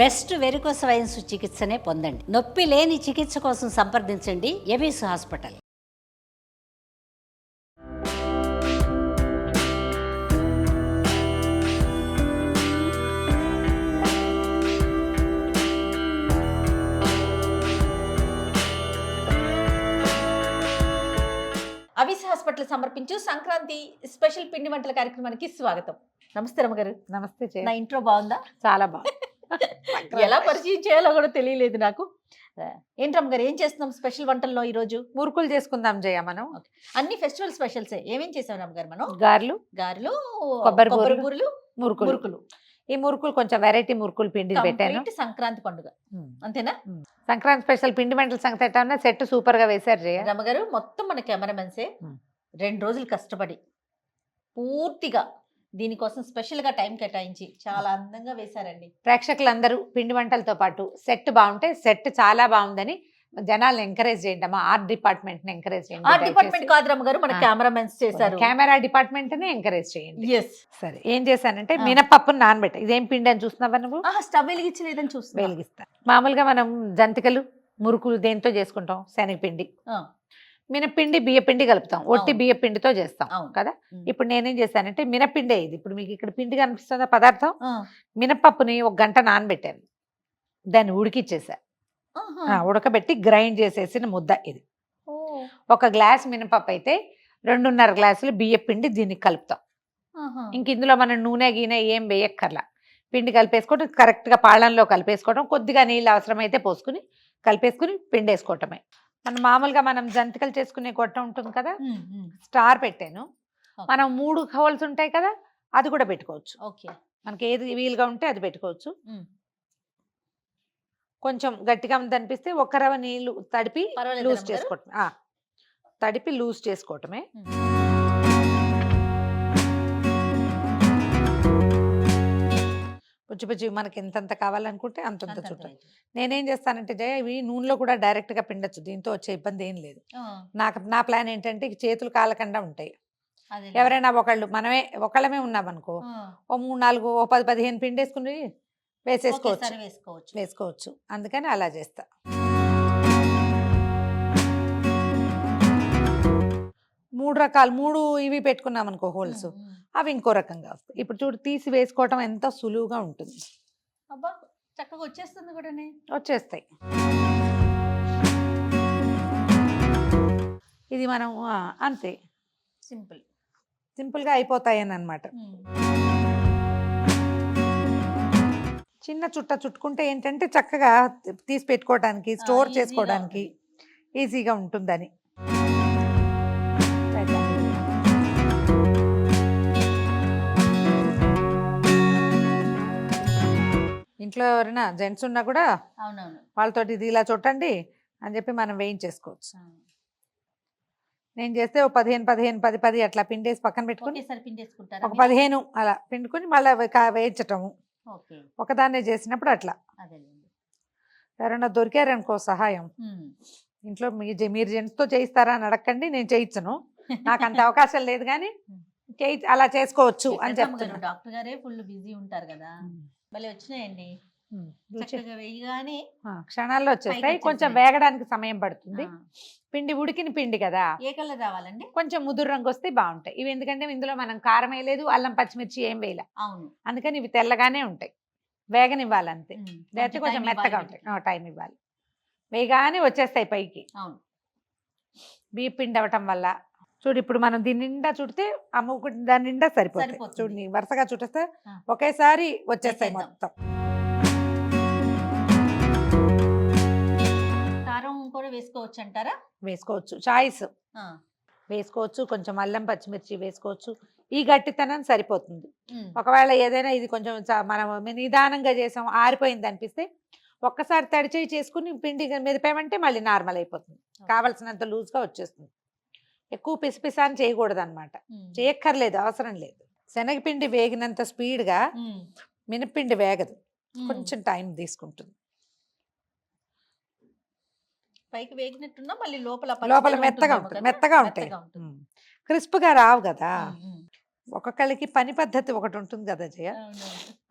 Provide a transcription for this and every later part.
Best varicose wines చికిత్సనే పొందండి. నొప్పి లేని చికిత్స కోసం సంప్రదించండి ఎవిస్ హాస్పిటల్. అవిస్ హాస్పిటల్ సమర్పించు సంక్రాంతి స్పెషల్ పిండి వంటల కార్యక్రమానికి స్వాగతం. నమస్తే రమ్మగారు. నమస్తే. నా ఇంట్రో బాగుందా? చాలా బాగుంది. ఎలా పరిచయం చేయాలో కూడా తెలియలేదు నాకు. ఏంటి రమ్మగారు, ఏం చేస్తున్నాం స్పెషల్ వంటల్లో ఈరోజు? మురుకులు చేసుకుందాం జయ మనం. అన్ని ఫెస్టివల్ స్పెషల్సే. ఏమేం చేసాం రమ్మగారు మనం? గారెలు, గారెలు, కొబ్బరి బూరెలు, మురుకులు. ఈ మురుకులు కొంచెం వెరైటీ మురుకులు పిండి పెట్టాను. Complete సంక్రాంతి పండుగ అంతేనా? సంక్రాంతి స్పెషల్ పిండి వంటల సంగతి ఎట్టా సెట్ సూపర్ గా వేశారు జయ. రమ్మగారు మొత్తం మన కెమెరామెన్సే 2 రోజులు కష్టపడి పూర్తిగా దీనికోసం స్పెషల్ గా టైం కేటాయించి చాలా అందంగా వేశారండి. ప్రేక్షకులందరూ పిండి వంటలతో పాటు సెట్ బాగుంటే సెట్ చాలా బాగుందని జనాలను ఎంకరేజ్ చేయండి అమ్మా. ఆర్ట్ డిపార్ట్మెంట్ ని ఎంకరేజ్ చేయండి. ఆ డిపార్ట్మెంట్ కాదు రమ్మగారు, మన కెమెరామెన్స్ చేశారు. కెమెరా డిపార్ట్మెంట్ ని ఎంకరేజ్ చేయండి. ఎస్. సరే, ఏం చేశానంటే మినపప్పును నానబెట్ట. ఇదేం పిండి అని చూస్తున్నావా నువ్వు? స్టవ్ వెలిగించలేదని చూస్తా. వెలిగిస్తా. మామూలుగా మనం జంతికలు మురుకులు దేంతో చేసుకుంటాం? శనగపిండి, మినపిండి, బియ్యపిండి కలుపుతాం. ఒట్టి బియ్యపిండితో చేస్తాం కదా. ఇప్పుడు నేనేం చేశానంటే మినపిండే ఇది. ఇప్పుడు మీకు ఇక్కడ పిండి కనిపిస్తుందా పదార్థం? మినపప్పుని 1 గంట నానబెట్టాను. దాన్ని ఉడికిచ్చేసా. ఉడకబెట్టి గ్రైండ్ చేసేసిన ముద్ద ఇది. 1 గ్లాస్ మినపప్పు అయితే 2.5 గ్లాసులు బియ్యపిండి దీనికి కలుపుతాం. ఇంక ఇందులో మనం నూనె గీనె ఏం వేయక్కర్లా. పిండి కలిపేసుకోవడం, కరెక్ట్గా పాళంలో కలిపేసుకోవడం, కొద్దిగా నీళ్ళు అవసరమైతే పోసుకుని కలిపేసుకుని పిండి వేసుకోవటమే. మనం జంతికలు చేసుకునే గొట్ట ఉంటుంది కదా, స్టార్ పెట్టాను. మనం 3 హోల్స్ ఉంటాయి కదా, అది కూడా పెట్టుకోవచ్చు. మనకి ఏది వీలుగా ఉంటే అది పెట్టుకోవచ్చు. కొంచెం గట్టిగా ఉంది అనిపిస్తే 1 రవ్వ నీళ్లు తడిపి లూజ్ చేసుకోవటమే. తడిపి లూజ్ చేసుకోవటమే. పుచ్చి మనకి ఎంతంత కావాలనుకుంటే అంతంత చుట్ట. నేనేం చేస్తానంటే జయ, ఇవి నూనెలో కూడా డైరెక్ట్ గా పిండొచ్చు. దీంతో వచ్చే ఇబ్బంది ఏం లేదు. నా ప్లాన్ ఏంటంటే చేతులు కాలకుండా ఉంటాయి. ఎవరైనా మనమే ఒకళ్ళమే ఉన్నామనుకో, ఓ 3, 4, ఓ 10, 15 పిండేసుకుని వేసుకోవచ్చు. అందుకని అలా చేస్తా. మూడు రకాలు 3 ఇవి పెట్టుకున్నాం అనుకో హోల్స్, అవి ఇంకో రకంగా వస్తాయి. ఇప్పుడు చూడు, తీసి వేసుకోవటం ఎంత సులువుగా ఉంటుంది. అబ్బా, చక్కగా వచ్చేస్తుంది కూడా. వచ్చేస్తాయి. ఇది మనం అంతే సింపుల్గా అయిపోతాయని అన్నమాట. చిన్న చుట్ట చుట్టుకుంటే ఏంటంటే చక్కగా తీసి పెట్టుకోవడానికి, స్టోర్ చేసుకోవడానికి ఈజీగా ఉంటుందని. ఇంట్లో ఎవరైనా జెంట్స్ ఉన్నా కూడా వాళ్ళతో ఇది ఇలా చుట్టండి అని చెప్పి మనం వేయించేసుకోవచ్చు. నేను చేస్తే 10 అట్లా పిండేసి పక్కన పెట్టుకుని ఒక 15 అలా పిండుకొని మళ్ళీ వేయించటము. ఒకదాన్నే చేసినప్పుడు అట్లా. ఎవరైనా దొరికారనుకో సహాయం, ఇంట్లో మీరు జెంట్స్తో చేయిస్తారా అని అడగండి, నేను చేయించను. నాకు అంత అవకాశం లేదు, కానీ అలా చేసుకోవచ్చు అని చెప్తాను. డాక్టర్ గారే ఫుల్ బిజీ ఉంటారు కదా. మళ్ళీ వచ్చినాయండి, క్షణాల్లో వచ్చేస్తాయి. కొంచెం వేగడానికి సమయం పడుతుంది. పిండి ఉడికిన పిండి కదా, ఏ కలర్ రావాలండి? కొంచెం ముదురు రంగు వస్తే బాగుంటాయి ఇవి. ఎందుకంటే ఇందులో మనం కారం వేయలేదు, అల్లం పచ్చిమిర్చి ఏం వేయలే. అందుకని ఇవి తెల్లగానే ఉంటాయి. వేగనివ్వాలి అంతే, లేకపోతే కొంచెం మెత్తగా ఉంటాయి. టైం ఇవ్వాలి. వేగానే వచ్చేస్తాయి పైకి. బియ్య పిండి అవ్వటం వల్ల. చూడు, ఇప్పుడు మనం దీని నిండా చుడితే దాని నిండా సరిపోతుంది. చూడండి, వరుసగా చుట్టేస్తే ఒకేసారి వచ్చేస్తాయి మొత్తం. కారం కూడా వేసుకోవచ్చు అంటారా? వేసుకోవచ్చు, చాయిస్ వేసుకోవచ్చు. కొంచెం అల్లం పచ్చిమిర్చి వేసుకోవచ్చు. ఈ గట్టితనం సరిపోతుంది. ఒకవేళ ఏదైనా ఇది కొంచెం మనం నిదానంగా చేసాం, ఆరిపోయింది అనిపిస్తే ఒక్కసారి తడిచేయి చేసుకుని పిండి మెదిపామంటే మళ్ళీ నార్మల్ అయిపోతుంది. కావలసినంత లూజ్గా వచ్చేస్తుంది. ఎక్కువ పిసిపిసాని చేయకూడదు అనమాట. చేయక్కర్లేదు, అవసరం లేదు. శనగపిండి వేగినంత స్పీడ్గా మినపిండి వేగదు, కొంచెం టైం తీసుకుంటుంది. పైకి వేగినట్టున్నా మళ్ళీ లోపల మెత్తగా ఉంటాయి. క్రిస్ప్గా రావు కదా. ఒక్కొక్కళ్ళకి పని పద్ధతి ఒకటి ఉంటుంది కదా జయ,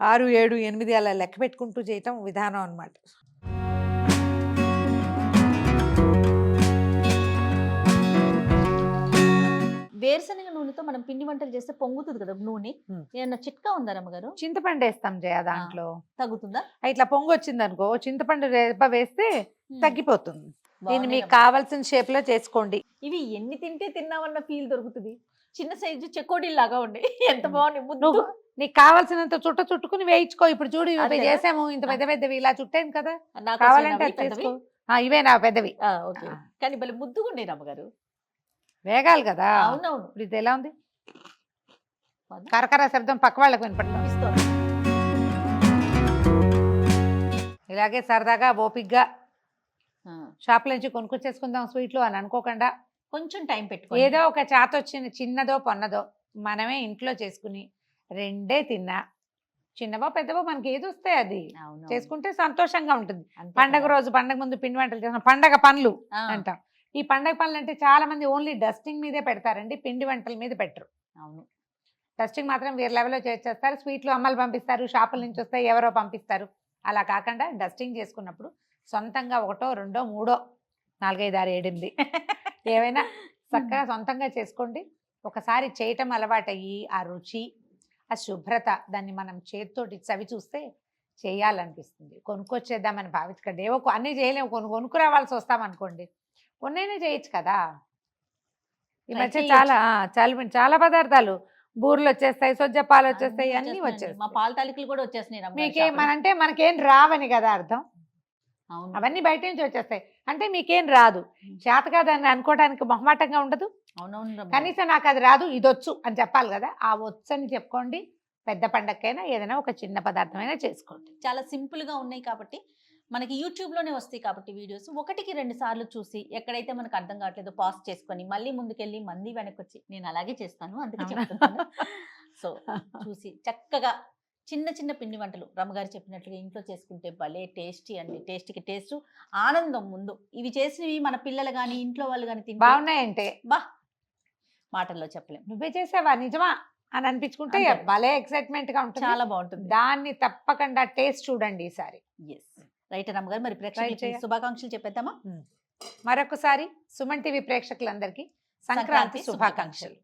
6, 7, 8 అలా లెక్క పెట్టుకుంటూ చేయటం విధానం అన్నమాట. వేరుశనగ నూనెతో మనం పిండి వంటలు చేస్తే పొంగుతుంది కదా నూనె. ఏమన్నా చిట్కా ఉందా రమ్మగారు? చింతపండు వేస్తాం జయ దాంట్లో. తగ్గుతుందా? ఇట్లా పొంగు వచ్చింది అనుకో, చింతపండు రేప వేస్తే తగ్గిపోతుంది. దీన్ని బాగున్నాయి మీకు రమ్మగారు. కావాల్సిన షేప్ లో చేసుకోండి. ఇవి ఎన్ని తింటే తిన్నామన్న ఫీల్ దొరుకుతుంది. చిన్న సైజు చెకోడీలు లాగా ఉండే ఎంత బాగున్నాయి ముద్దు. నువ్వు నీకు కావాల్సినంత చుట్టుకుని వేయించుకో. ఇప్పుడు చూడు ఇవి అంతేనా? చేసాము, ఇంత పెద్ద పెద్దవి ఇలా చుట్టాను కదా, నాకు కావాలంటే వచ్చినవి అది పెద్దవి. చేసుకో. ఇవే నా పెద్దవి. ఓకే. కానీ భలే ముద్దుగా ఉండే రమ్మగారు. వేగాలి కదా. అవునవును. ఇప్పుడు ఇది ఎలా ఉంది? బాగుందా? కరకర శబ్దం పక్క వాళ్ళకి వినపడుతుంది. ఇస్తోంది. ఇలాగే సరదాగా ఓపిగ్గా ఆ, షాప్ నుంచి కొనుక్కొచ్చేసుకుందాం స్వీట్లు అని అనుకోకుండా, కొంచెం టైం పెట్టుకో. ఏదో ఒక చేత వచ్చిన చిన్నదో పొన్నదో మనమే ఇంట్లో చేసుకుని రెండే తిన్నా, చిన్నవో పెద్దవో మనకి ఏది వస్తే అది చేసుకుంటే సంతోషంగా ఉంటుంది. పండగ రోజు, పండగ ముందు పిండి వంటలు చేసిన పండగ పనులు అంటాం. ఈ పండగ పనులు అంటే చాలా మంది ఓన్లీ డస్టింగ్ మీదే పెడతారండి, పిండి వంటల మీద పెట్టరు. అవును. డస్టింగ్ మాత్రం వేరే లెవెల్లో చేసేస్తారు. స్వీట్లు అమ్మలు పంపిస్తారు, షాపుల నుంచి వస్తాయి ఎవరో పంపిస్తారు. అలా కాకుండా డస్టింగ్ చేసుకున్నప్పుడు సొంతంగా 1, 2, 3, 4, 5, 6, 7, 8 ఏవైనా చక్కగా సొంతంగా చేసుకోండి. ఒకసారి చేయటం అలవాటయ్యి ఆ రుచి, ఆ శుభ్రత, దాన్ని మనం చేతితోటి చవి చూస్తే చేయాలనిపిస్తుంది. కొనుక్కొచ్చేద్దామని భావించకండి. ఏవో అన్నీ చేయలేము, కొనుక్కు రావాల్సి వస్తామనుకోండి, కొన్నైనా చేయొచ్చు కదా. ఈ మధ్య చాలా చాలా పదార్థాలు బూర్లు వచ్చేస్తాయి, సొజ్జపాలు వచ్చేస్తాయి, అన్నీ మా వచ్చేస్తాయి. పాల తాలికలు కూడా వచ్చేస్తున్నాయి రమ్మగారు మీకేం షాపులో. అంటే మనకేం రావని కదా అర్థం. అవును. అవన్నీ బయట నుంచి వచ్చేస్తాయి అంటే మీకేం రాదు, చేతగా దాన్ని అనుకోవడానికి మొహమాటంగా ఉండదు. అవునవును రమ్మగారు. కనీసం నాకు అది రాదు, ఇదొచ్చు అని చెప్పాలి కదా. ఆ వచ్చు అని చెప్పుకోండి. పెద్ద పండగకైనా ఏదైనా ఒక చిన్న పదార్థమైనా చేసుకోండి. చాలా సింపుల్ గా ఉన్నాయి కాబట్టి మనకి యూట్యూబ్ లోనే వస్తాయి కాబట్టి వీడియోస్ 1కి 2 సార్లు చూసి ఎక్కడైతే మనకు అర్థం కావట్లేదో పాజ్ చేసుకొని మళ్ళీ ముందుకెళ్ళి మళ్ళీ వెనక్కి వచ్చి, నేను అలాగే చేస్తాను అందుకే అవునా? చెప్తున్నాను. సో చూసి చక్కగా చిన్న చిన్న పిండి వంటలు రమ్మగారు చెప్పినట్లుగా ఇంట్లో చేసుకుంటే భలే టేస్టీ అండి. టేస్టీకి టేస్ట్, ఆనందం ముందు. ఇవి చేసినవి మన పిల్లలు కానీ ఇంట్లో వాళ్ళు కానీ తింటే బాగున్నాయంటే బా మాటల్లో చెప్పలేం. నువ్వే చేసావా నిజమా అని అనిపించుకుంటే అంతే. భలే ఎక్సైట్మెంట్ గా ఉంటుంది. చాలా బాగుంటుంది. దాన్ని తప్పకుండా టేస్ట్ చూడండి ఈసారి. ఎస్ రైట్ రమ్మగారు. మరి ప్రేక్షకులకి చేయ. శుభాకాంక్షలు చెప్పేద్దామా? మరొకసారి సుమన్ టీవీ ప్రేక్షకులందరికీ సంక్రాంతి శుభాకాంక్షలు.